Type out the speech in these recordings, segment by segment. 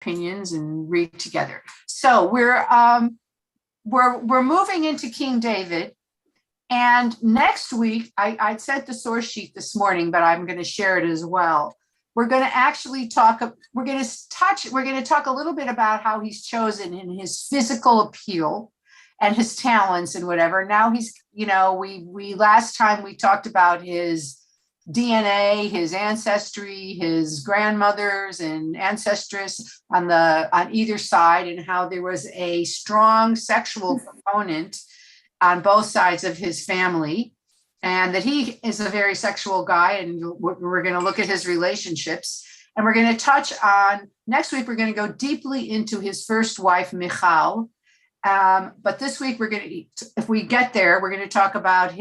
opinions and read together. So we're moving into King David. And next week, I sent the source sheet this morning, but I'm going to share it as well. We're going to actually talk, we're going to talk a little bit about how he's chosen in his physical appeal and his talents and whatever. Now he's, we last time we talked about his DNA, his ancestry, his grandmothers and ancestress on either side, and how there was a strong sexual component on both sides of his family, and that he is a very sexual guy. And we're going to look at his relationships, and we're going to touch on next week. We're going to go deeply into his first wife, Michal. But this week if we get there, we're going to talk about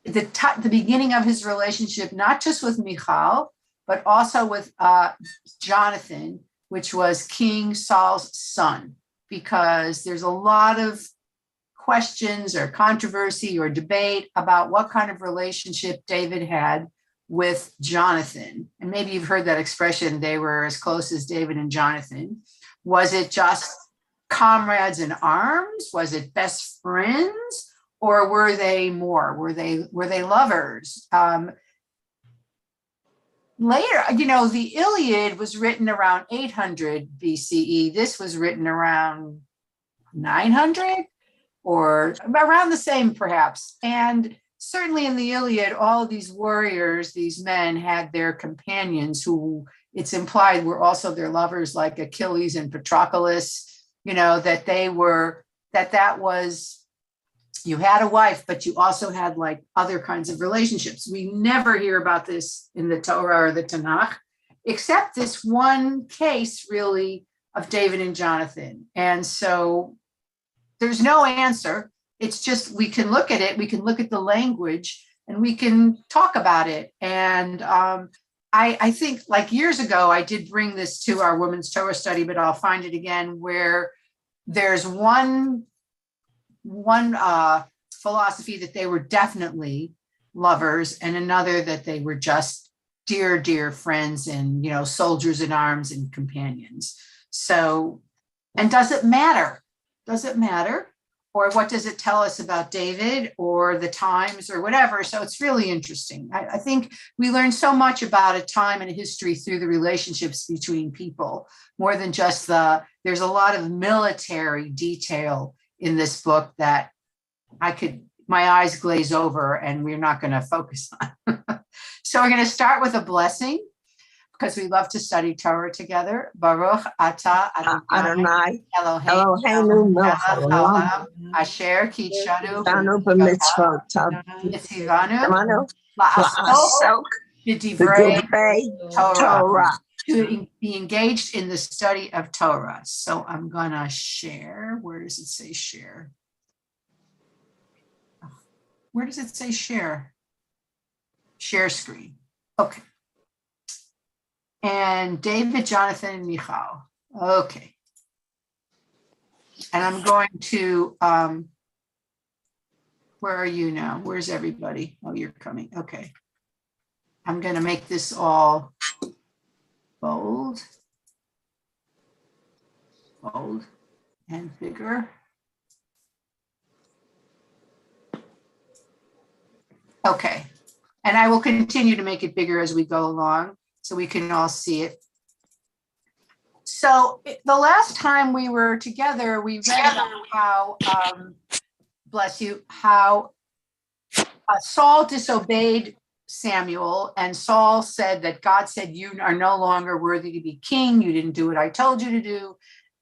the beginning of his relationship, not just with Michal, but also with Jonathan, which was King Saul's son, because there's a lot of questions or controversy or debate about what kind of relationship David had with Jonathan. And maybe you've heard that expression, they were as close as David and Jonathan. Was it just comrades in arms? Was it best friends? Or were they more? Were they lovers? Later, the Iliad was written around 800 BCE. This was written around 900 or around the same, perhaps. And certainly in the Iliad, all of these warriors, these men had their companions who it's implied were also their lovers, like Achilles and Patroclus, that was, you had a wife, but you also had like other kinds of relationships. We never hear about this in the Torah or the Tanakh, except this one case really of David and Jonathan. And so there's no answer. It's just, we can look at it, we can look at the language, and we can talk about it. And I think like years ago, I did bring this to our women's Torah study, but I'll find it again, where there's one philosophy that they were definitely lovers, and another that they were just dear friends and, soldiers in arms and companions. So, and does it matter? Does it matter? Or what does it tell us about David or the times or whatever? So it's really interesting. I think we learn so much about a time and a history through the relationships between people, more than just there's a lot of military detail in this book that my eyes glaze over and we're not going to focus on. So we're going to start with a blessing, because we love to study Torah together. Baruch atah Adonai Eloheinu melech haolam asher kidshanu b'mitzvotav v'tzivanu la'asok b'divrei Torah, to be engaged in the study of Torah. So I'm going to share. Where does it say share? Where does it say share? Share screen. Okay. And David, Jonathan, and Michal. Okay. And I'm going to, where are you now? Where's everybody? Oh, you're coming. Okay. I'm going to make this all bold and bigger. Okay. And I will continue to make it bigger as we go along, so we can all see it. So the last time we were together, we read about how, how Saul disobeyed Samuel, and Saul said that God said, you are no longer worthy to be king. You didn't do what I told you to do.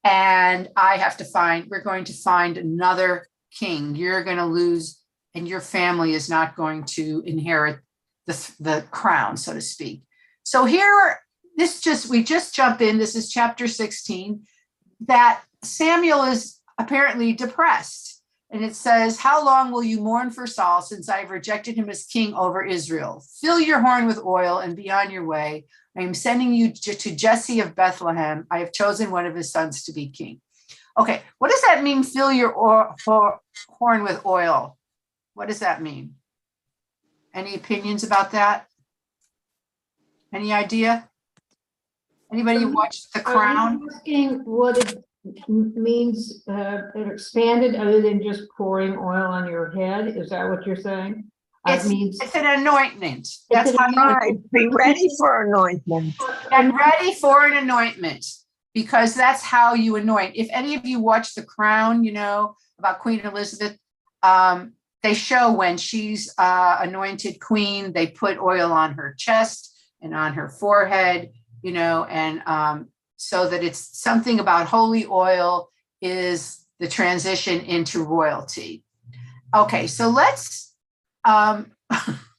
And we're going to find another king. You're going to lose, and your family is not going to inherit the crown, so to speak. So here, we just jump in. This is chapter 16, that Samuel is apparently depressed. And it says, how long will you mourn for Saul, since I have rejected him as king over Israel? Fill your horn with oil and be on your way. I am sending you to Jesse of Bethlehem. I have chosen one of his sons to be king. Okay, what does that mean, fill your horn with oil? What does that mean? Any opinions about that? Any idea? Anybody watched The Are Crown? you asking what it means, expanded other than just pouring oil on your head? Is that what you're saying? It means It's an anointment. That's how you Right, be ready for anointment. get ready for an anointment, because that's how you anoint. If any of you watch The Crown, you know about Queen Elizabeth. They show when she's anointed queen, they put oil on her chest and on her forehead, you know, and so that it's something about holy oil is the transition into royalty. Okay, so let's, I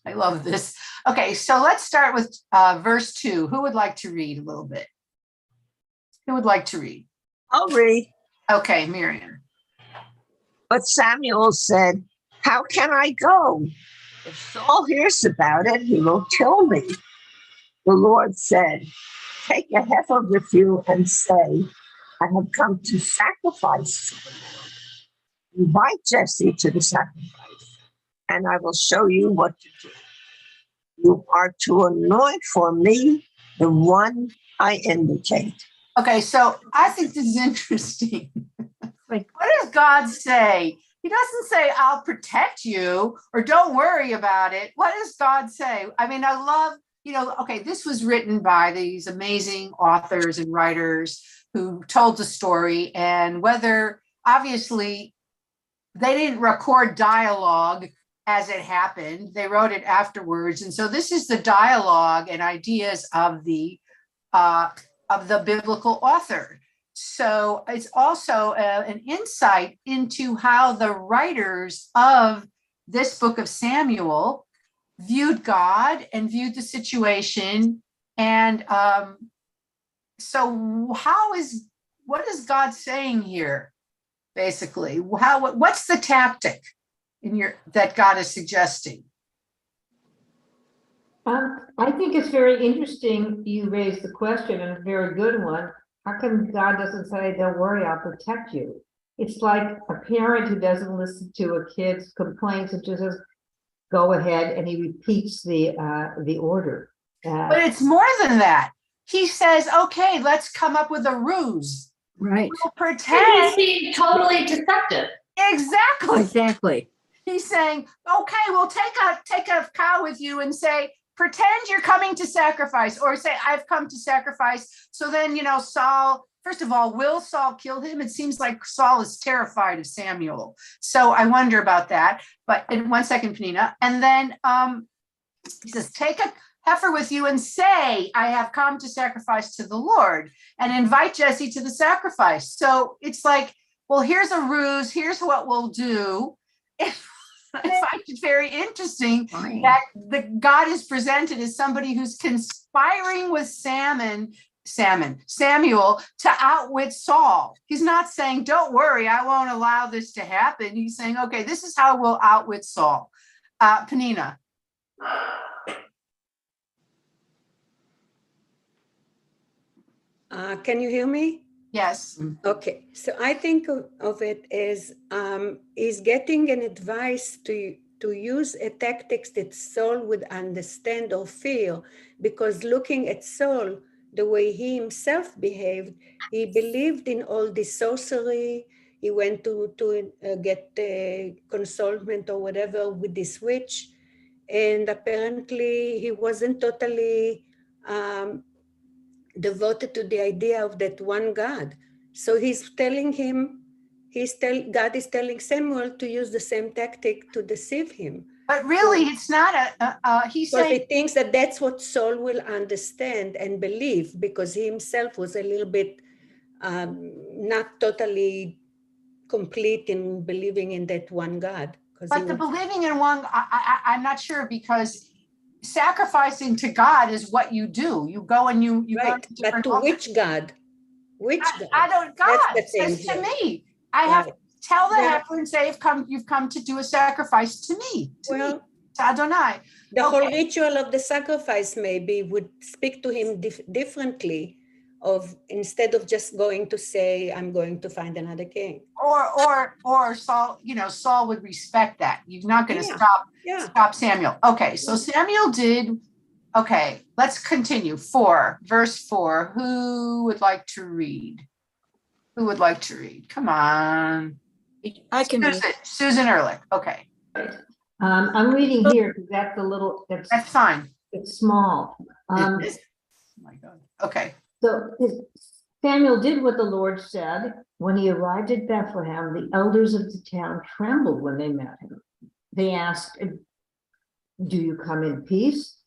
love this. Okay, so let's start with verse 2. Who would like to read a little bit? Who would like to read? I'll read. Okay, Miriam. But Samuel said, how can I go? If Saul hears about it, he will kill me. The Lord said, take a heifer with you and say, I have come to sacrifice. Invite Jesse to the sacrifice, and I will show you what to do. You are to anoint for me the one I indicate. Okay, so I think this is interesting. Like, what does God say? He doesn't say, I'll protect you or don't worry about it. What does God say? I mean, I love, you know, okay, this was written by these amazing authors and writers who told the story, and whether obviously they didn't record dialogue as it happened, they wrote it afterwards. And so this is the dialogue and ideas of the biblical author. So it's also an insight into how the writers of this book of Samuel viewed God and viewed the situation. And so what is God saying here, basically? What's the tactic that God is suggesting? I think it's very interesting you raised the question, and a very good one. How come God doesn't say, don't worry, I'll protect you? It's like a parent who doesn't listen to a kid's complaints and just says, go ahead, and he repeats the order. But it's more than that. He says, okay, let's come up with a ruse. Right. We'll pretend. He's being totally deceptive. Exactly. He's saying, okay, we'll take a cow with you and say, pretend you're coming to sacrifice, or say, I've come to sacrifice. So then, you know, Saul, first of all, will Saul kill him? It seems like Saul is terrified of Samuel. So I wonder about that. But in 1 second, Penina. And then he says, take a heifer with you and say, I have come to sacrifice to the Lord, and invite Jesse to the sacrifice. So it's like, well, here's a ruse. Here's what we'll do. I find it very interesting that the God is presented as somebody who's conspiring with Samuel to outwit Saul. He's not saying, don't worry, I won't allow this to happen. He's saying, okay, this is how we'll outwit Saul. Penina. Can you hear me? Yes. Okay, so I think of it as is getting an advice to use a tactics that Saul would understand or feel, because looking at Saul, the way he himself behaved, he believed in all this sorcery. He went to get consultment or whatever with this witch, and apparently he wasn't totally devoted to the idea of that one God. So he's telling him, God is telling Samuel to use the same tactic to deceive him. But really, it's not he's because saying, he thinks that that's what Saul will understand and believe, because he himself was a little bit not totally complete in believing in that one God. But the believing in one, I'm not sure, because sacrificing to God is what you do. You go and you right. go to but to which God? Which God? I don't. God says to me, I have to tell the heifer and say, you've come to do a sacrifice to me. To Adonai. The whole ritual of the sacrifice maybe would speak to him differently, of instead of just going to say, I'm going to find another king. Or Saul, Saul would respect that. You're not going to stop Samuel. Okay, so Samuel did Okay, let's continue. 4, verse 4. Who would like to read? Who would like to read? Come on. I can read. Susan Ehrlich. Okay, I'm reading here because that's fine. it's small. Oh my God. Okay. So Samuel did what the Lord said. When he arrived at Bethlehem, the elders of the town trembled when they met him. They asked, "Do you come in peace?"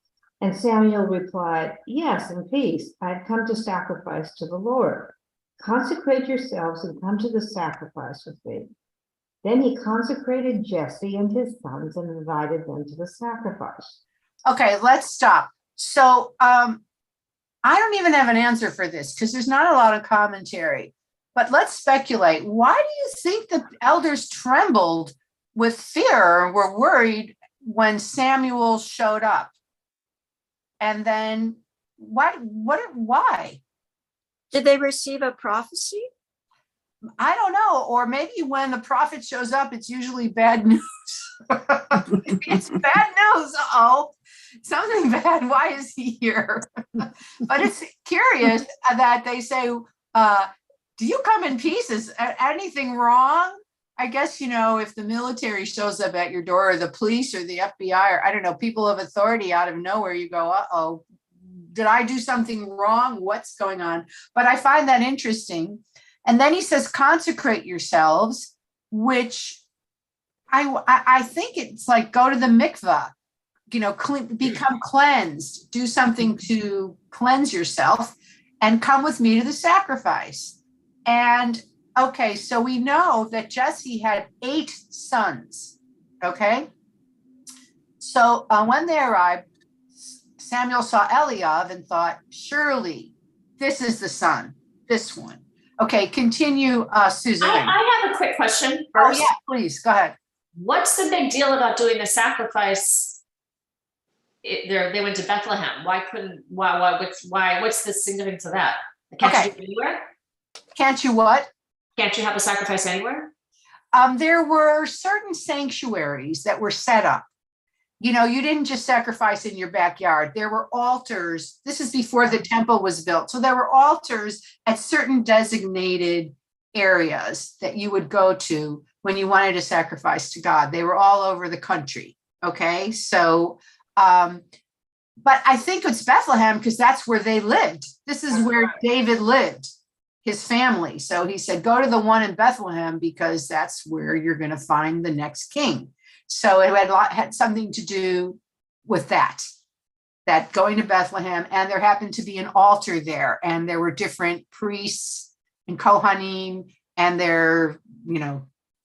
And Samuel replied, "Yes, in peace. I've come to sacrifice to the Lord. Consecrate yourselves and come to the sacrifice with me." Then he consecrated Jesse and his sons and invited them to the sacrifice. Okay, let's stop. So I don't even have an answer for this because there's not a lot of commentary. But let's speculate. Why do you think the elders trembled with fear, were worried when Samuel showed up? And then why? Did they receive a prophecy? I don't know. Or maybe when the prophet shows up, it's usually bad news. It's bad news. Uh-oh, something bad. Why is he here? But it's curious that they say, do you come in peace? Is anything wrong? I guess, if the military shows up at your door, or the police or the FBI, or I don't know, people of authority out of nowhere, you go, uh-oh, did I do something wrong? What's going on? But I find that interesting. And then he says, consecrate yourselves, which I think it's like go to the mikvah, become cleansed, do something to cleanse yourself and come with me to the sacrifice. And okay, so we know that Jesse had 8 sons. Okay. So when they arrived, Samuel saw Eliab and thought, surely this is the son, this one. Okay, continue, Susan. I have a quick question Oh, first. yeah, please, go ahead. What's the big deal about doing the sacrifice? They went to Bethlehem. What's the significance of that? Can't you do it anywhere? Can't you what? Can't you have a sacrifice anywhere? There were certain sanctuaries that were set up. You didn't just sacrifice in your backyard. There were altars. This is before the temple was built. So there were altars at certain designated areas that you would go to when you wanted to sacrifice to God. They were all over the country. Okay. So, but I think it's Bethlehem because that's where they lived. This is where David lived, his family. So he said, go to the one in Bethlehem because that's where you're going to find the next king. So it had something to do with that going to Bethlehem, and there happened to be an altar there, and there were different priests and Kohanim and their,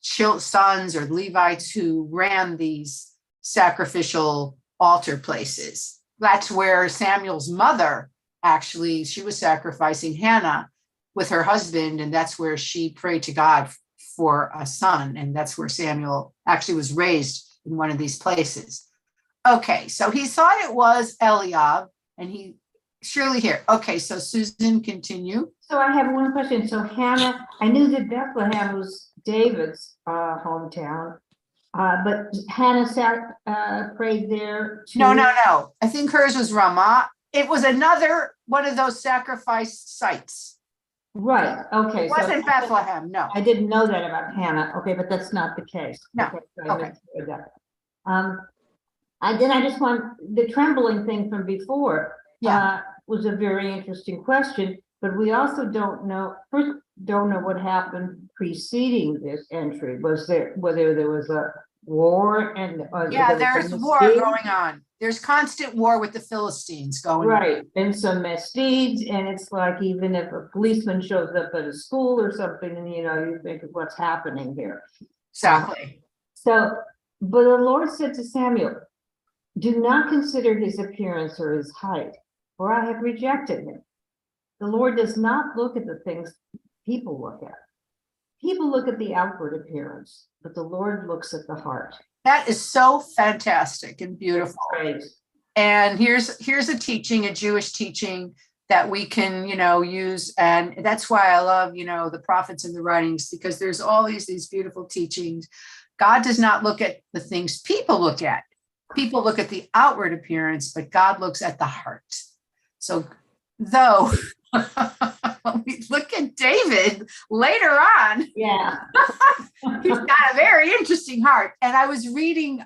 sons or Levites who ran these sacrificial altar places. That's where Samuel's mother, actually, she was sacrificing Hannah with her husband, and that's where she prayed to God for a son. And that's where Samuel actually was raised, in one of these places. Okay, so he thought it was Eliab, and he surely here. Okay, so Susan, continue. So I have one question. So Hannah, I knew that Bethlehem was David's hometown, but Hannah prayed there too. No. I think hers was Ramah. It was another one of those sacrifice sites. Right. Okay. It wasn't Bethlehem. No. I didn't know that about Hannah. Okay, but that's not the case. No. Okay. I just want the trembling thing from before. Yeah. Was a very interesting question, but we also don't know what happened preceding this entry. Whether there was a war and there's war going on. There's constant war with the Philistines going on. Right, and some misdeeds, and it's like even if a policeman shows up at a school or something, and you think of what's happening here. Exactly. So, but the Lord said to Samuel, "Do not consider his appearance or his height, for I have rejected him." The Lord does not look at the things people look at. People look at the outward appearance, but the Lord looks at the heart. That is so fantastic and beautiful. Right. And here's a teaching, a Jewish teaching that we can, use. And that's why I love, the prophets and the writings, because there's all these beautiful teachings. God does not look at the things people look at. people look at the outward appearance, but God looks at the heart. So though when we look at David later on, Yeah. he's got a very interesting heart. And I was reading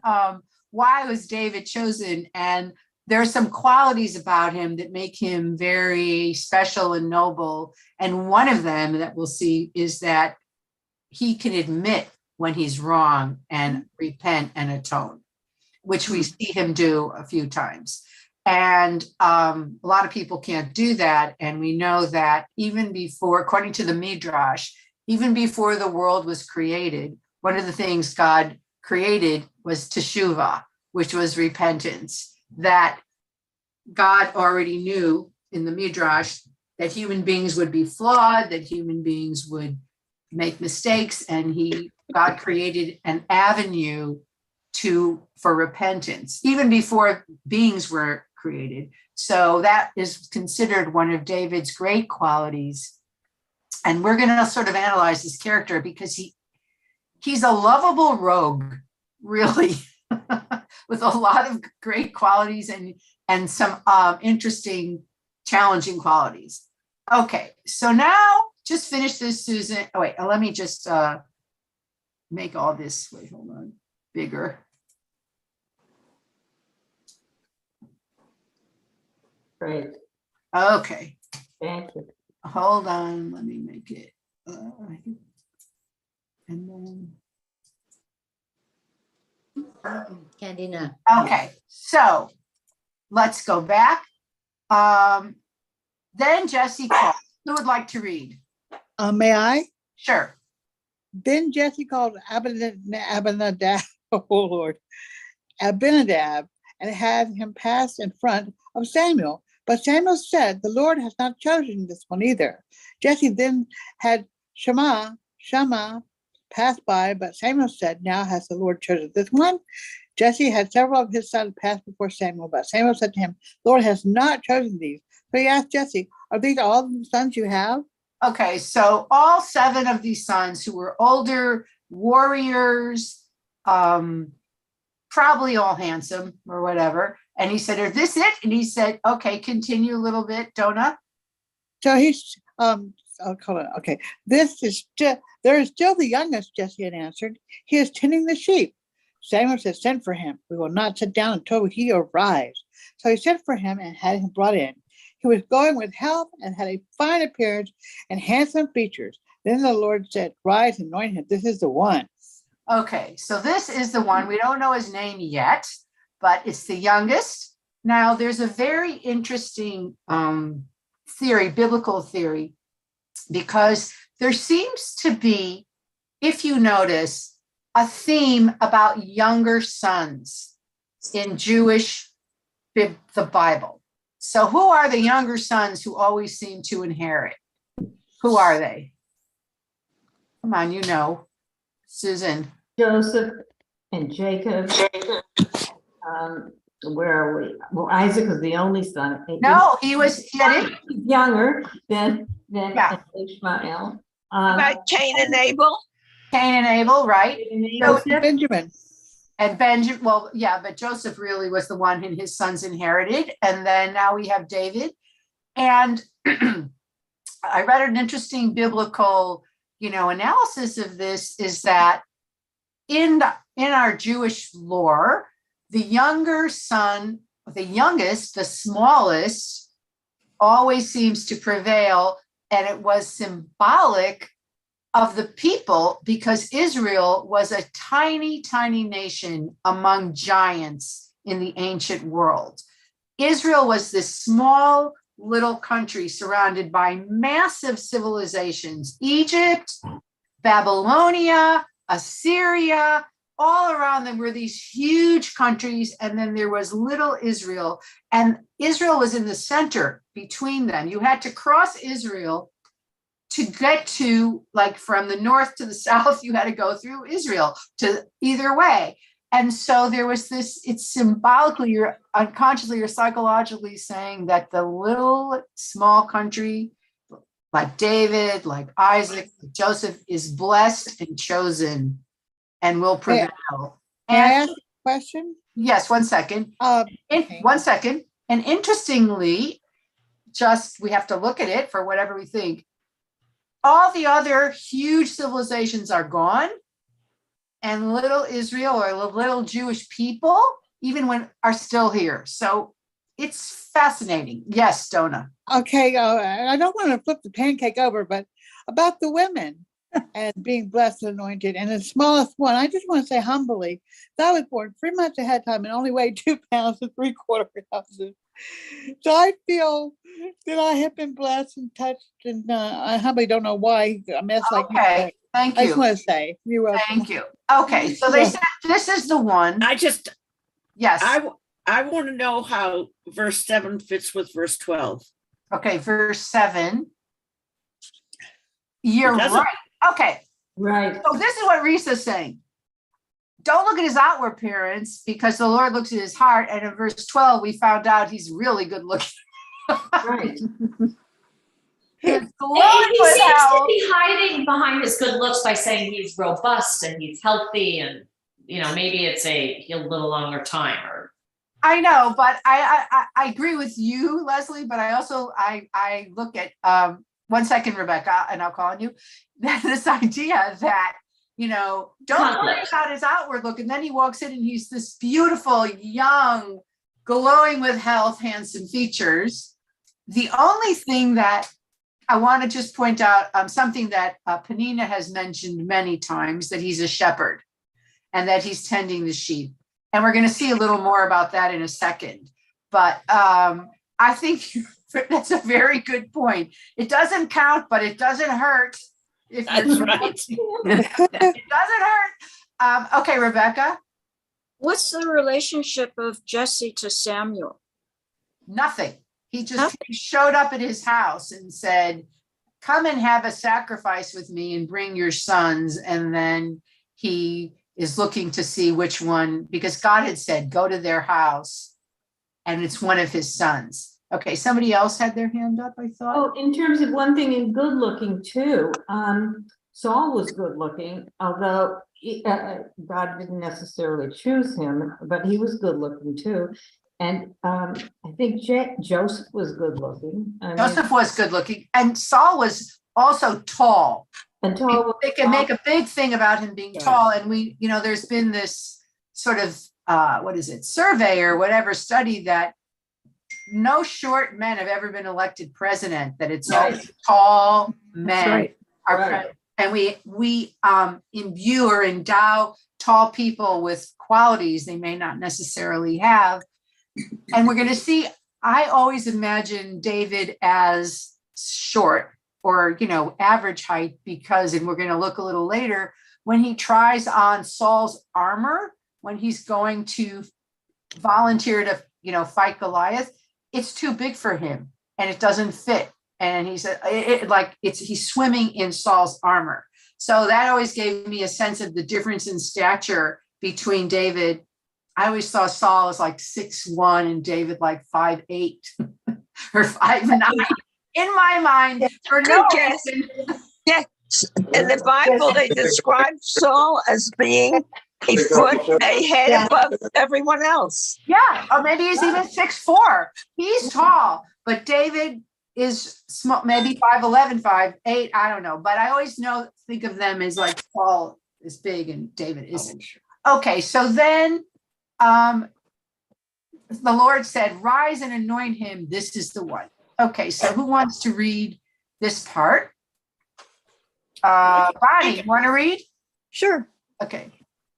why was David chosen, and there are some qualities about him that make him very special and noble. And one of them that we'll see is that he can admit when he's wrong and repent and atone, which we see him do a few times. And a lot of people can't do that. And we know that even before, according to the Midrash, even before the world was created, one of the things God created was teshuvah, which was repentance. That God already knew in the Midrash that human beings would be flawed, that human beings would make mistakes, and God created an avenue for repentance, even before beings were created. So that is considered one of David's great qualities. And we're going to sort of analyze his character because he's a lovable rogue, really, with a lot of great qualities and some interesting, challenging qualities. Okay, so now just finish this, Susan. Oh, wait, let me just make all this, wait, hold on, bigger. Great. Okay, Thank you. hold on, let me make it. And then, Candina. okay, so let's go back. Then Jesse called. Who would like to read? May I? Sure. Then Jesse called Abinadab, oh Lord, Abinadab, and had him pass in front of Samuel. But Samuel said, the Lord has not chosen this one either. Jesse then had Shammah pass by, but Samuel said, now has the Lord chosen this one? Jesse had several of his sons pass before Samuel, but Samuel said to him, the Lord has not chosen these. So he asked Jesse, are these all the sons you have? Okay, so all 7 of these sons who were older warriors, probably all handsome or whatever. And he said, is this it? And he said, okay, continue a little bit, Donna. So he's, I'll call it, okay. There is still the youngest, Jesse had answered. He is tending the sheep. Samuel said, send for him. We will not sit down until he arrives. So he sent for him and had him brought in. He was going with health and had a fine appearance and handsome features. Then the Lord said, rise and anoint him. This is the one. Okay, so this is the one. We don't know his name yet, but it's the youngest. Now, there's a very interesting theory, biblical theory, because there seems to be, if you notice, a theme about younger sons in Jewish, the Bible. So who are the younger sons who always seem to inherit? Who are they? Come on, you know. Susan. Joseph and Jacob. Where are we? Well, Isaac was the only son. No, he had it. Younger than Yeah. Ishmael. About Cain and Abel? Cain and Abel, right? Joseph, Benjamin. And Benjamin, well, yeah, but Joseph really was the one who his sons inherited. And then now we have David. And I read an interesting biblical, analysis of this is that in our Jewish lore, the younger son, the youngest, the smallest, always seems to prevail. And it was symbolic of the people because Israel was a tiny, tiny nation among giants in the ancient world. Israel was this small little country surrounded by massive civilizations, Egypt, Babylonia, Assyria, all around them were these huge countries. And then there was little Israel, and Israel was in the center between them. You had to cross Israel to get to, like, from the north to the south, you had to go through Israel to either way. And so there was this, it's symbolically, you're unconsciously or psychologically saying that the little small country, like David, like Isaac, like Joseph, is blessed and chosen and will prevail. May I And ask a question? Yes, 1 second. Okay. 1 second. And interestingly, just we have to look at it for whatever we think. All the other huge civilizations are gone, and little Israel or the little Jewish people, even when are still here. So it's fascinating. Yes, Donna. Okay, I don't want to flip the pancake over, but about the women and being blessed and anointed, and the smallest one, I just want to say humbly, that I was born 3 months ahead of time and only weighed 2 pounds and 3/4 ounces. So I feel that I have been blessed and touched, and I humbly don't know why a mess like me. Okay, thank I just you. want to say you're welcome. Thank you. Okay, so they Yeah. said this is the one. Yes. I want to know how verse 7 fits with verse 12. Okay, verse 7. You're It doesn't- right. Okay, Right. so this is what Risa's saying. Don't look at his outward appearance because the Lord looks at his heart. And in verse 12, we found out he's really good looking. Right. He's And glowing he with seems to health. be hiding behind his good looks by saying he's robust and he's healthy, and maybe it's a little longer time. Or I know, but I agree with you, Leslie. But I also I look at 1 second, Rebecca, and I'll call on you. This idea that don't worry about his outward look, and then he walks in and he's this beautiful, young, glowing with health, handsome features. The only thing that I want to just point out, something that Panina has mentioned many times, that he's a shepherd and that he's tending the sheep. And we're going to see a little more about that in a second. But I think that's a very good point. It doesn't count, but it doesn't hurt. If That's right. It doesn't hurt. Okay, Rebecca. What's the relationship of Jesse to Samuel? Nothing. He just showed up at his house and said, come and have a sacrifice with me and bring your sons. And then he is looking to see which one, because God had said, go to their house. And it's one of his sons. Okay, somebody else had their hand up, I thought. Oh, in terms of one thing in good looking too, Saul was good looking, although God didn't necessarily choose him, but he was good looking too. And I think Joseph was good looking. Joseph was good looking, and Saul was also tall. And tall. They can make a big thing about him being tall. And there's been this sort of, survey or whatever study that no short men have ever been elected president, that it's all tall men are president. And we imbue or endow tall people with qualities they may not necessarily have. And we're going to see, I always imagine David as short or, average height because, and we're going to look a little later, when he tries on Saul's armor, when he's going to volunteer to, fight Goliath, it's too big for him and it doesn't fit. And he said, he's swimming in Saul's armor. So that always gave me a sense of the difference in stature between David. I always saw Saul as like 6'1" and David like 5'8" or 5'9". In my mind, for no reason. Yes, in the Bible, they describe Saul as being a foot, a head above everyone else. Yeah, or maybe he's even 6'4". He's tall, but David is small, maybe 5'11", 5'8", I don't know. But I always think of them as like Saul is big and David isn't. Okay, so then the Lord said, rise and anoint him. This is the one. Okay, so who wants to read this part? Bonnie, you want to read? Sure. Okay.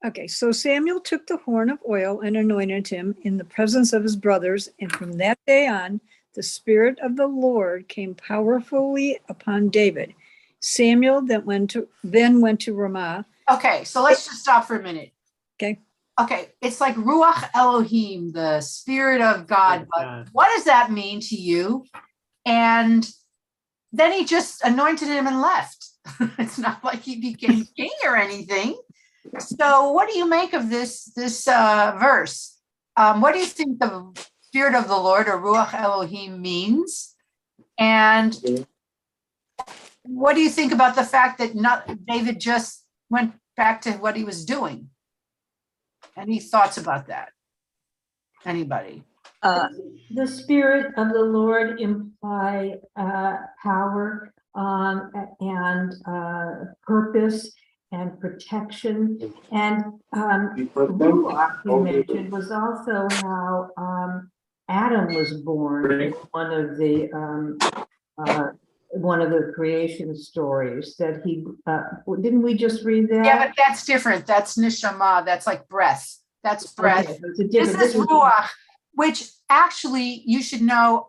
Okay, so Samuel took the horn of oil and anointed him in the presence of his brothers, and from that day on, the Spirit of the Lord came powerfully upon David. Samuel then went to Ramah. Okay, so let's just stop for a minute. Okay, it's like Ruach Elohim, the Spirit of God. But what does that mean to you? And then he just anointed him and left. It's not like he became king or anything. So what do you make of this verse? What do you think the Spirit of the Lord or Ruach Elohim means? And what do you think about the fact that David just went back to what he was doing? Any thoughts about that? Anybody? The spirit of the Lord imply power and purpose and protection. And ruach, you mentioned, was also how Adam was born in one of the creation stories that he didn't we just read that? Yeah, but that's different. That's neshama. That's like breath. That's breath. Okay, so it's a This different- is ruach, which actually you should know.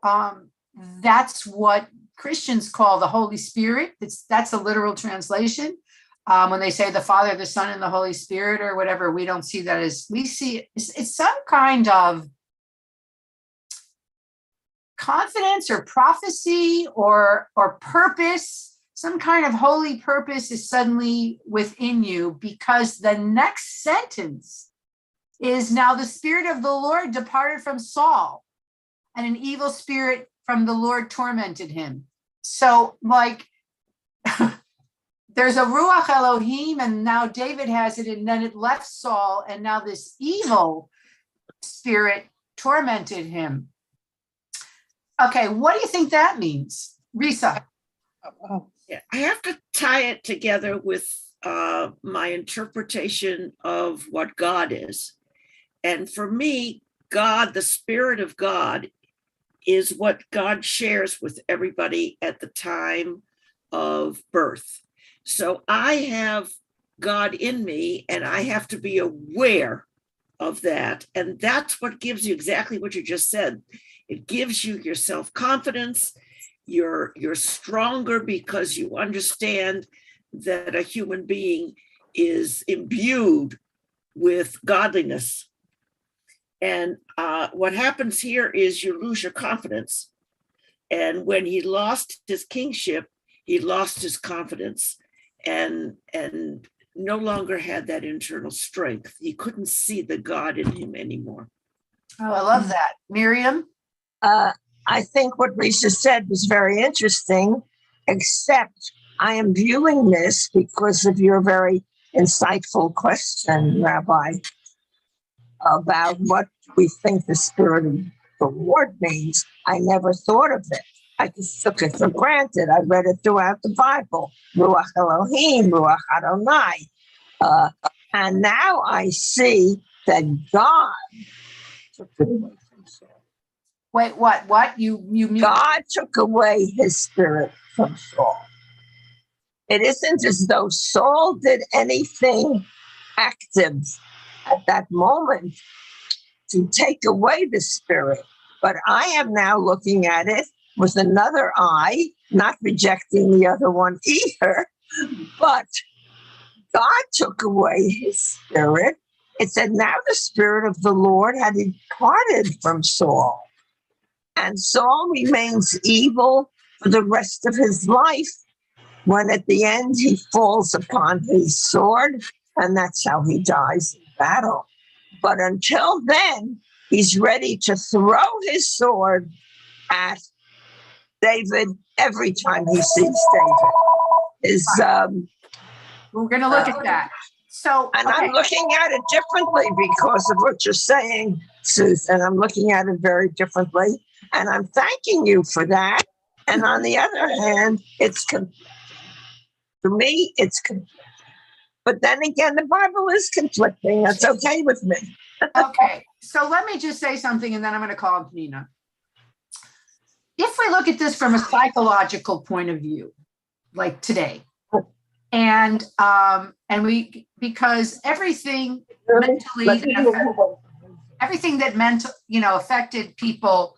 That's what Christians call the Holy Spirit. That's a literal translation. When they say the Father, the Son, and the Holy Spirit, or whatever, we don't see that as, we see it's some kind of confidence or prophecy or purpose. Some kind of holy purpose is suddenly within you, because the next sentence is, now the Spirit of the Lord departed from Saul, and an evil spirit from the Lord tormented him. So like there's a Ruach Elohim, and now David has it, and then it left Saul, and now this evil spirit tormented him. Okay, what do you think that means? Risa? Yeah, I have to tie it together with my interpretation of what God is. And for me, God, the Spirit of God, is what God shares with everybody at the time of birth. So I have God in me, and I have to be aware of that. And that's what gives you exactly what you just said. It gives you your self-confidence. You're stronger because you understand that a human being is imbued with godliness. And what happens here is you lose your confidence. And when he lost his kingship, he lost his confidence and no longer had that internal strength. He couldn't see the God in him anymore. Oh, I love that. Miriam? I think what Lisa said was very interesting, except I am viewing this because of your very insightful question, Rabbi, about what we think the Spirit of the Lord means. I never thought of it. I just took it for granted. I read it throughout the Bible. Ruach Elohim, Ruach Adonai. And now I see that God took it away from Saul. Wait, what? You God took away his spirit from Saul. It isn't as though Saul did anything active at that moment to take away the spirit. But I am now looking at it with another eye, not rejecting the other one either. But God took away his spirit. It said, now the Spirit of the Lord had departed from Saul. And Saul remains evil for the rest of his life, when at the end he falls upon his sword, and that's how he dies in battle. But until then, he's ready to throw his sword at David every time he sees David. We're going to look at that. So, and I'm looking at it differently because of what you're saying, Susan. I'm looking at it very differently. And I'm thanking you for that. And on the other hand, it's conflicting. For me, it's conflicting. But then again, the Bible is conflicting. That's okay with me. Okay. So let me just say something, and then I'm going to call Nina. If we look at this from a psychological point of view, like today, and we, because everything that affected people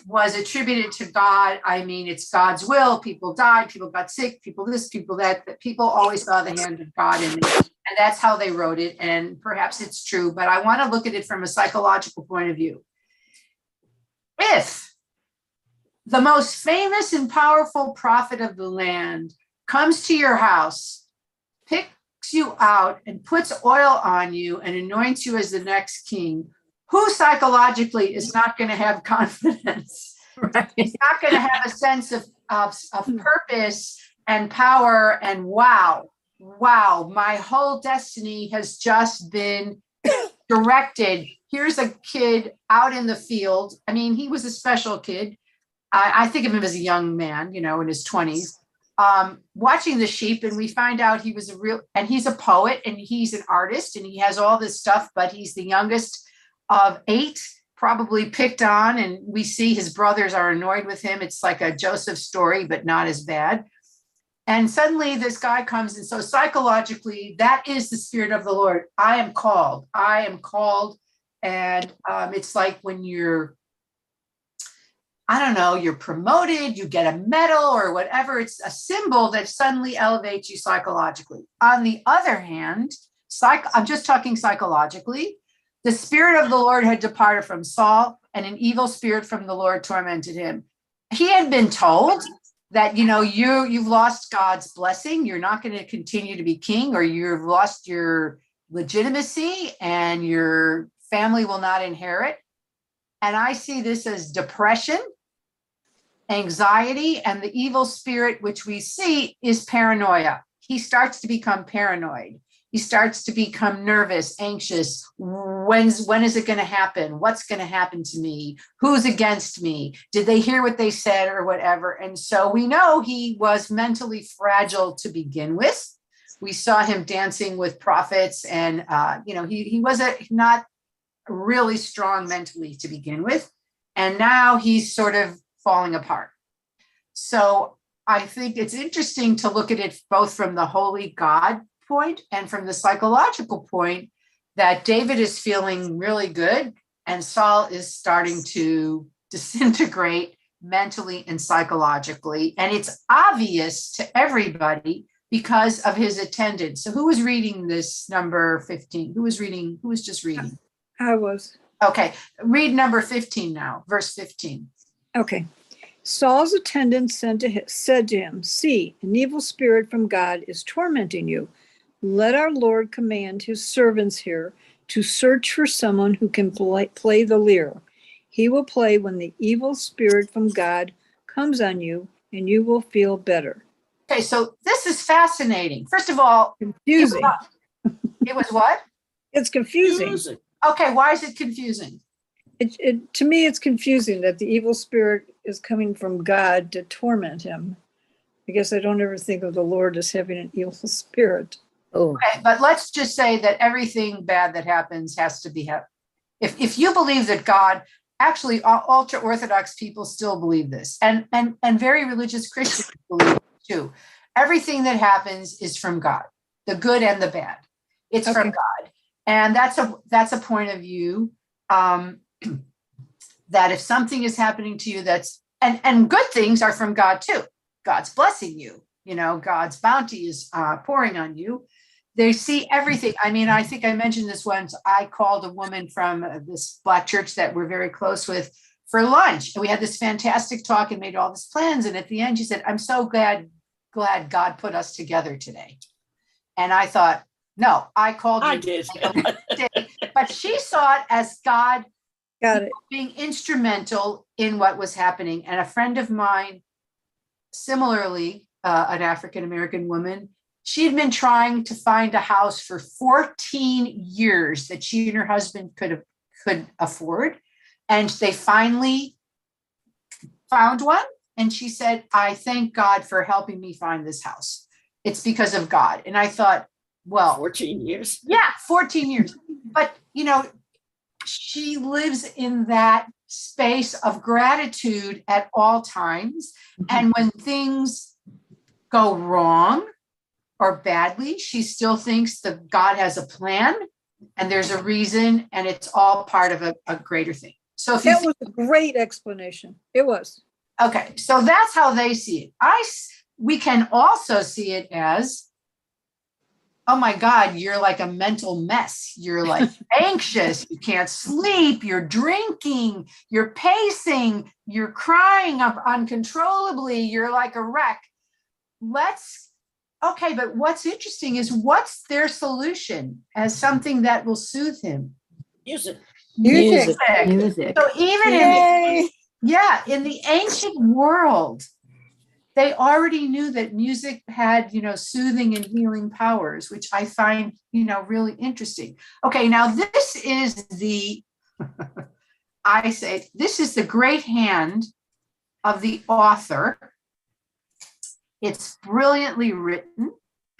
was attributed to God. I mean, it's God's will. People died, people got sick, people this, people that people always saw the hand of God in it. And that's how they wrote it. And perhaps it's true, but I want to look at it from a psychological point of view. If the most famous and powerful prophet of the land comes to your house, picks you out and puts oil on you and anoints you as the next king, who psychologically is not going to have confidence? Right. He's not going to have a sense of purpose and power and wow, my whole destiny has just been directed, here's a kid out in the field. I mean, he was a special kid. I think of him as a young man, you know, in his 20s, watching the sheep. And we find out he was and he's a poet and he's an artist and he has all this stuff, but he's the youngest of 8, probably picked on. And we see his brothers are annoyed with him. It's like a Joseph story, but not as bad. And suddenly this guy comes. And so psychologically, that is the Spirit of the Lord. I am called. And it's like when you're, I don't know, you're promoted, you get a medal or whatever. It's a symbol that suddenly elevates you psychologically. On the other hand, I'm just talking psychologically, the Spirit of the Lord had departed from Saul and an evil spirit from the Lord tormented him. He had been told that, you know, you've lost God's blessing. You're not going to continue to be king, or you've lost your legitimacy and your family will not inherit. And I see this as depression, anxiety, and the evil spirit, which we see is paranoia. He starts to become paranoid. He starts to become nervous, anxious. When is it going to happen? What's going to happen to me? Who's against me? Did they hear what they said or whatever? And so we know he was mentally fragile to begin with. We saw him dancing with prophets, and he was not really strong mentally to begin with. And now he's sort of falling apart. So I think it's interesting to look at it both from the holy God point and from the psychological point, that David is feeling really good and Saul is starting to disintegrate mentally and psychologically. And it's obvious to everybody because of his attendance. So who was reading this number 15? Who was just reading? I was. Okay, read number 15 now, verse 15. Okay. Saul's attendant said to him, "See, an evil spirit from God is tormenting you. Let our Lord command his servants here to search for someone who can play the lyre. He will play when the evil spirit from God comes on you, and you will feel better." Okay, so this is fascinating. First of all, confusing. It was what? It's confusing. Okay, why is it confusing? To me, it's confusing that the evil spirit is coming from God to torment him. I guess I don't ever think of the Lord as having an evil spirit. Oh, okay, but let's just say that everything bad that happens has to be if you believe that God, actually ultra Orthodox people still believe this, and very religious Christians believe it too. Everything that happens is from God, the good and the bad. It's from God. And that's a point of view that if something is happening to you, that's and good things are from God too. God's blessing you, God's bounty is pouring on you. They see everything. I mean, I think I mentioned this once. I called a woman from this Black church that we're very close with for lunch. And we had this fantastic talk and made all these plans. And at the end, she said, "I'm so glad God put us together today." And I thought, no, I called you. I did. But she saw it as God being instrumental in what was happening. And a friend of mine, similarly, an African-American woman, she had been trying to find a house for 14 years that she and her husband could afford. And they finally found one. And she said, "I thank God for helping me find this house. It's because of God." And I thought, well, 14 years. Yeah, 14 years. But, she lives in that space of gratitude at all times. Mm-hmm. And when things go wrong or badly, she still thinks that God has a plan and there's a reason, and it's all part of a greater thing. So that was a great explanation. It was. Okay, so that's how they see it. We can also see it as, oh my God, you're like a mental mess. You're like anxious. You can't sleep. You're drinking. You're pacing. You're crying up uncontrollably. You're like a wreck. But what's interesting is what's their solution as something that will soothe him? Music. So even in the ancient world, they already knew that music had, soothing and healing powers, which I find, really interesting. Okay, now this is I say, this is the great hand of the author. It's brilliantly written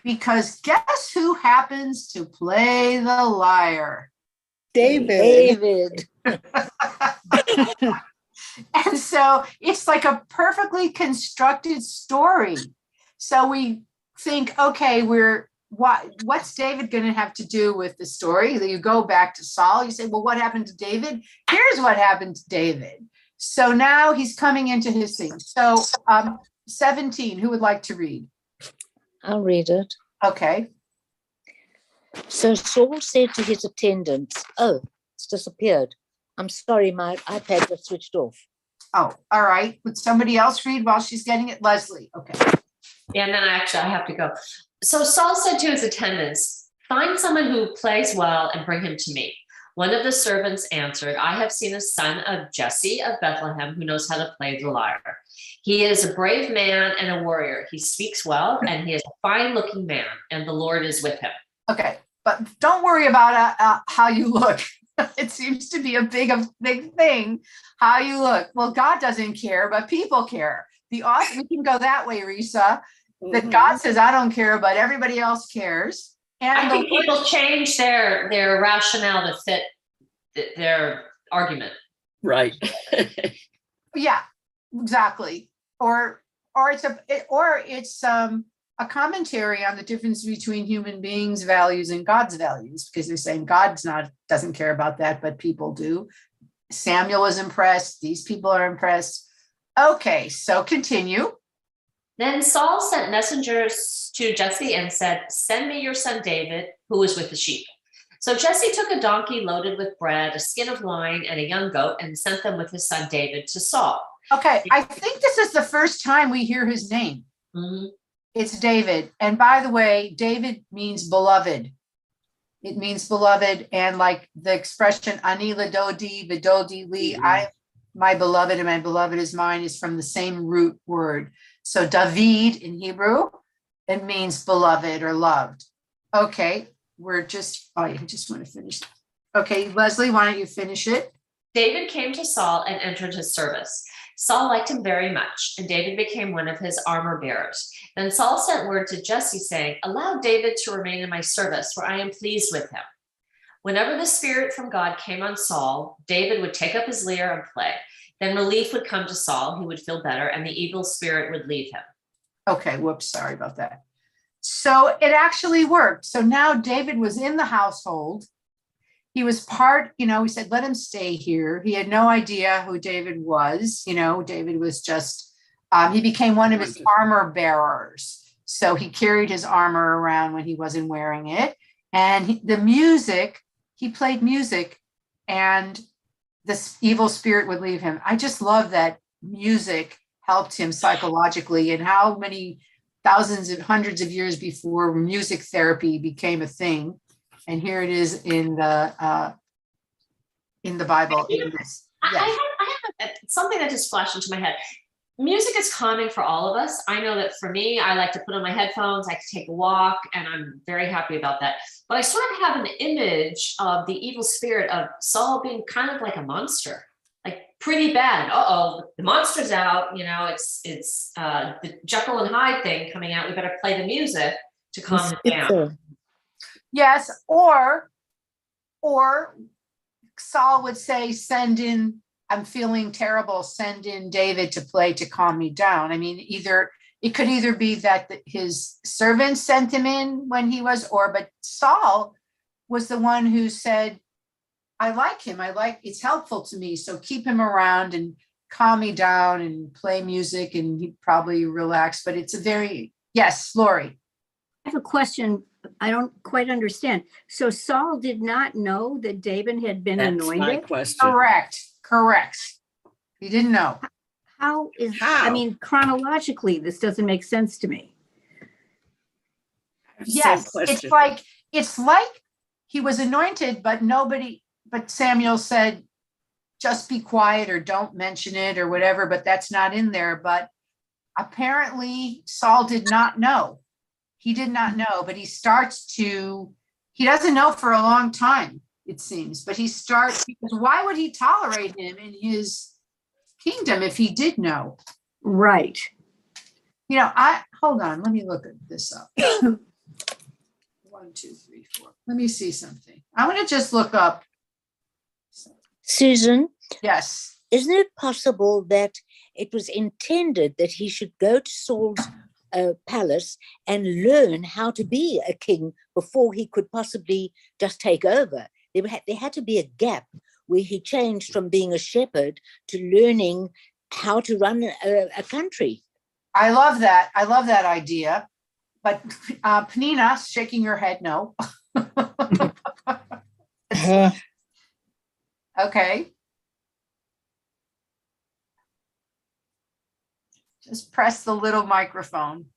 because guess who happens to play the lyre? David. And so it's like a perfectly constructed story. So we think, okay, what's David going to have to do with the story? You go back to Saul, you say, well, what happened to David? Here's what happened to David. So now he's coming into his thing. So 17, who would like to read? I'll read it. Okay. So Saul said to his attendants, "Oh, it's disappeared. I'm sorry, my iPad was switched off." Oh, all right. Would somebody else read while she's getting it? Leslie. Okay. Yeah, and then I have to go. So Saul said to his attendants, "Find someone who plays well and bring him to me." One of the servants answered, "I have seen a son of Jesse of Bethlehem who knows how to play the lyre. He is a brave man and a warrior. He speaks well and he is a fine looking man, and the Lord is with him." Okay. But don't worry about how you look. It seems to be a big thing, how you look. Well, God doesn't care, but people care. We can go that way, Risa, that God says, I don't care, but everybody else cares. And I think people change their rationale to fit their argument. Right. Yeah, exactly. Or it's a commentary on the difference between human beings' values and God's values, because they're saying doesn't care about that, but people do. Samuel was impressed. These people are impressed. Okay, so continue. Then Saul sent messengers to Jesse and said, "Send me your son David, who is with the sheep." So Jesse took a donkey loaded with bread, a skin of wine, and a young goat, and sent them with his son David to Saul. Okay, I think this is the first time we hear his name. Mm-hmm. It's David. And by the way, David means beloved. It means beloved. And like the expression, Ani ladodi vidodi li, my beloved and my beloved is mine, is from the same root word. So David in Hebrew, it means beloved or loved. Okay, I just want to finish. Okay, Leslie, why don't you finish it? David came to Saul and entered his service. Saul liked him very much, and David became one of his armor bearers. Then Saul sent word to Jesse saying, "Allow David to remain in my service, for I am pleased with him." Whenever the Spirit from God came on Saul, David would take up his lyre and play. Then relief would come to Saul, he would feel better, and the evil spirit would leave him. Okay, whoops, sorry about that. So it actually worked. So now David was in the household. He was part, he said, let him stay here. He had no idea who David was. David was just, he became one of his armor bearers. So he carried his armor around when he wasn't wearing it. And he played music, and this evil spirit would leave him. I just love that music helped him psychologically, and how many thousands and hundreds of years before music therapy became a thing. And here it is in the Bible. Yes. I have something that just flashed into my head. Music is calming for all of us. I know that for me, I like to put on my headphones, I can take a walk, and I'm very happy about that. But I sort of have an image of the evil spirit of Saul being kind of like a monster, like pretty bad. The monster's out. It's the Jekyll and Hyde thing coming out. We better play the music to calm him down. Yes, or Saul would say, "Send in. I'm feeling terrible. Send in David to play to calm me down." I mean, it could either be that his servants sent him in when he was, but Saul was the one who said, "I like him. It's helpful to me. So keep him around and calm me down and play music, and he'd probably relax." But it's yes, Lori. I have a question. I don't quite understand. So Saul did not know that David had been anointed? My question. Correct. He didn't know. How? I mean, chronologically, this doesn't make sense to me. Yes, it's like he was anointed, but Samuel said, just be quiet or don't mention it or whatever, but that's not in there. But apparently Saul did not know. He did not know, but he doesn't know for a long time, it seems, but he starts, because why would he tolerate him in his kingdom if he did know? Right. Hold on, let me look at this up. 1, 2, 3, 4. Let me see something. I want to just look up. Susan, Yes. isn't it possible that it was intended that he should go to Saul's palace and learn how to be a king before he could possibly just take over? There had to be a gap where he changed from being a shepherd to learning how to run a country. I love that. I love that idea. But Penina's shaking her head no. Okay. Just press the little microphone.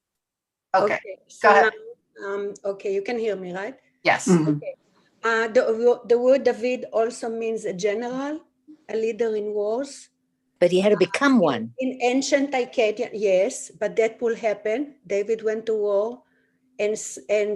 Okay. So Go ahead. now, okay, you can hear me, right? Yes. Okay. The word David also means a general, a leader in wars. But he had to become one. In ancient Akkadian, yes, but that will happen. David went to war, and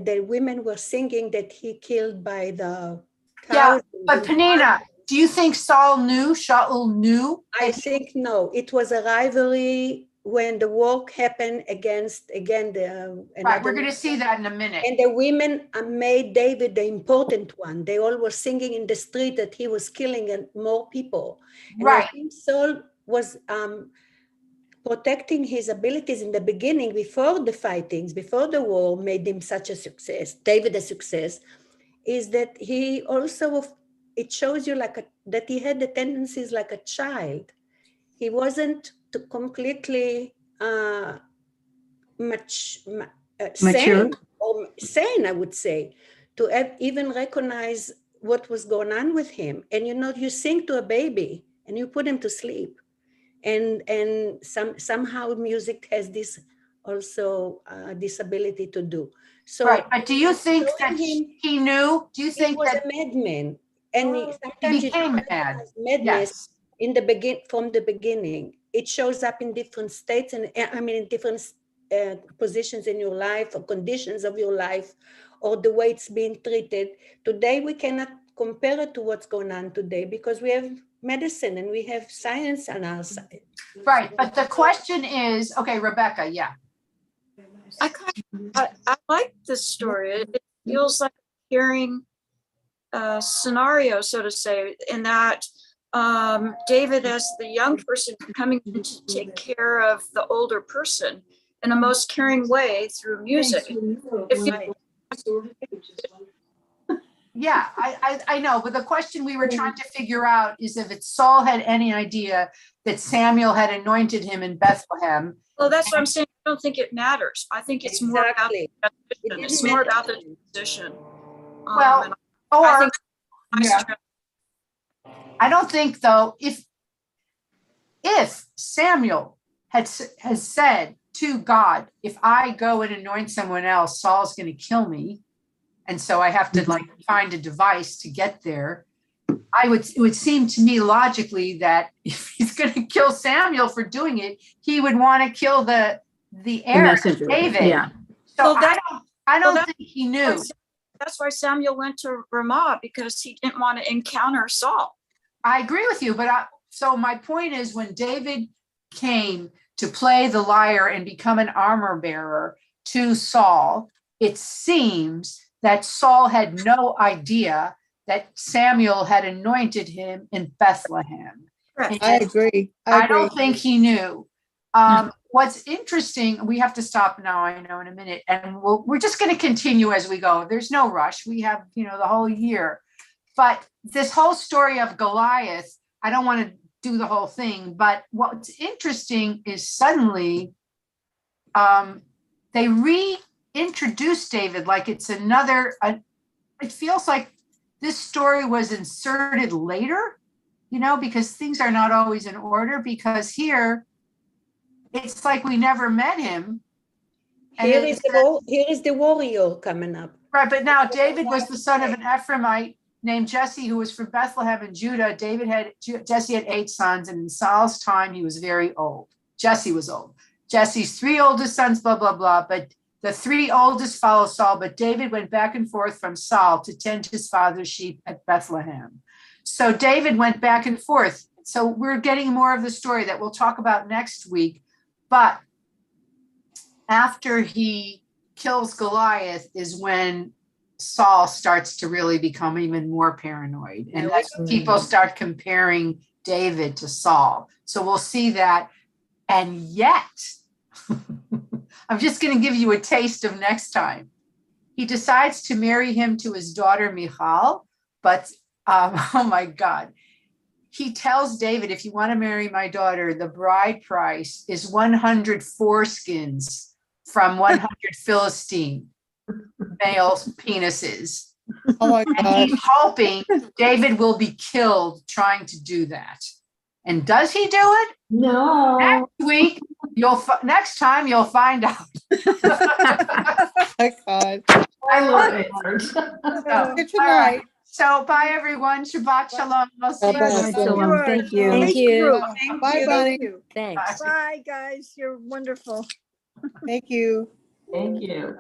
the women were singing that he killed by the Yeah, thousands. but Penina, do you think Shaul knew? I think no. It was a rivalry when the war happened against, again, the... Right, we're going to see that in a minute. And the women made David the important one. They all were singing in the street that he was killing more people. And Right. I think Saul was protecting his abilities in the beginning, before the fightings, before the war made him such a success, David a success, is that he also, it shows you that he had the tendencies like a child. He wasn't completely Mature. sane, I would say, to even recognize what was going on with him. And you sing to a baby and you put him to sleep. And somehow music has this also this ability to do. So right, but do you think that he knew? Do you think he was that a madman? And he became mad? Madness in from the beginning. It shows up in different states, and in different positions in your life, or conditions of your life, or the way it's being treated. Today we cannot compare it to what's going on today, because we have medicine and we have science on our side. Right, but the question is, okay, Rebecca, yeah. I like this story. It feels like hearing a scenario, so to say, in that David, as the young person, coming in to take care of the older person in a most caring way through music. Yeah, I know, but the question we were trying to figure out is if Saul had any idea that Samuel had anointed him in Bethlehem. Well, that's what I'm saying. I don't think it matters. I think it's more about the transition. It's more about the transition. Well, I don't think though, if Samuel has said to God, if I go and anoint someone else, Saul's going to kill me, and so I have to find a device to get there. It would seem to me logically that if he's going to kill Samuel for doing it, he would want to kill the heir, David. Yeah. So I don't think he knew. That's why Samuel went to Ramah, because he didn't want to encounter Saul. I agree with you, but so my point is, when David came to play the lyre and become an armor bearer to Saul, it seems that Saul had no idea that Samuel had anointed him in Bethlehem. I agree. I don't think he knew. What's interesting, we have to stop now, I know, in a minute, and we're just going to continue as we go. There's no rush. We have, the whole year. But this whole story of Goliath, I don't want to do the whole thing, but what's interesting is suddenly they reintroduce David like it's another, it feels like this story was inserted later, because things are not always in order, because here it's like we never met him. Here is the warrior coming up. Right, but now David was the son of an Ephraimite named Jesse, who was from Bethlehem in Judah. Jesse had 8 sons, and in Saul's time, he was very old. Jesse was old. Jesse's 3 oldest sons, blah, blah, blah. But the 3 oldest followed Saul, but David went back and forth from Saul to tend his father's sheep at Bethlehem. So David went back and forth. So we're getting more of the story that we'll talk about next week. But after he kills Goliath is when Saul starts to really become even more paranoid. And that's when people start comparing David to Saul. So we'll see that. And yet, I'm just going to give you a taste of next time. He decides to marry him to his daughter, Michal. But, oh my God. He tells David, if you want to marry my daughter, the bride price is 100 foreskins from 100 Philistine male penises. Oh my And God. he's hoping David will be killed trying to do that. And does he do it? No. Next week, next time you'll find out. Oh my God. I love it. Good All right. night. So bye everyone. Shabbat shalom. I'll see you Bye-bye. next Bye, week. Shalom. Thank you. Thank you. Thank Bye, you. Bonnie. Thank you. Thanks. Bye, guys. You're wonderful. Thank you. Thank you.